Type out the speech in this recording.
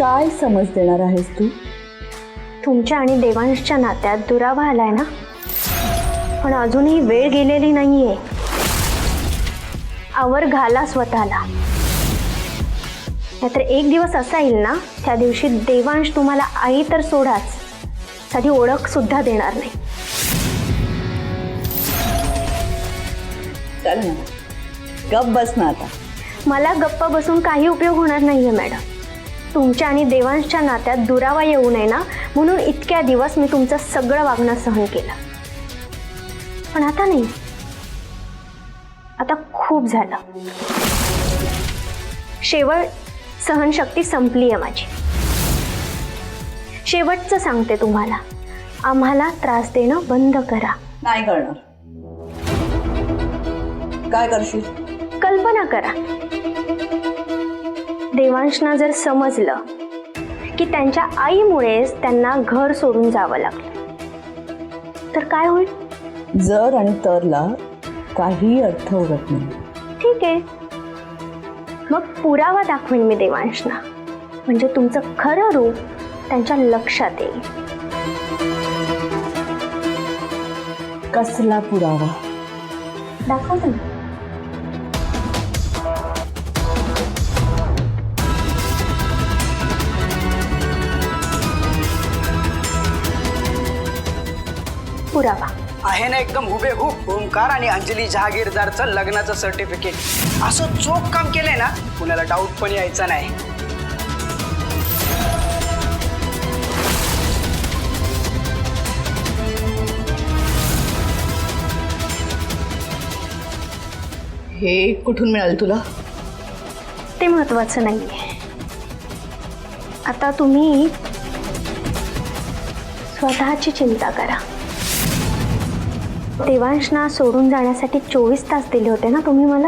काय समज देणार आहेस तू? तुमच्या आणि देवांशच्या नात्यात दुरावा आलाय ना, पण अजूनही वेळ गेलेली नाहीये. आवर घाला स्वतःला, नाहीतर एक दिवस असा येईल ना, त्या दिवशी देवांश तुम्हाला आई तर सोडाच, साधी ओळख सुद्धा देणार नाही. चल ना, गप बस ना आता. मला गप्पा बसून काही उपयोग होणार नाहीये मॅडम. तुमच्या आणि देवांशच्या नात्यात दुरावा येऊ नये ना, म्हणून इतक्या दिवस मी तुमचं सगळं वागणं सहन केलं. पण आता नाही, आता खूप झालं. शेवट सहनशक्ती संपली आहे माझी. शेवटचं सांगते तुम्हाला, आम्हाला त्रास देणं बंद करा. नाही करणार. काय करशील? कल्पना करा, देवांशना जर समजलं की त्यांच्या आईमुळेच त्यांना घर सोडून जावं लागलं तर काय होईल? जर आणि तरला काही अर्थ उरत नाही. ठीक आहे, मग पुरावा दाखवेन मी देवांशना, म्हणजे तुमचं खरं रूप त्यांच्या लक्षात येईल. कसला पुरावा? दाखवते ना. पुरावा आहे ना एकदम हुबेहूब ओंकार आणि अंजली जहागीरदारचं लग्नाचं सर्टिफिकेट. असं चोख काम केलंय ना, कुणाला डाऊट पण यायचा नाही. हे कुठून मिळालं तुला? ते महत्वाचं नाहीये. आता तुम्ही स्वतःची चिंता करा. देवांशना सोडून जाण्यासाठी 24 तास दिले होते ना तुम्ही मला.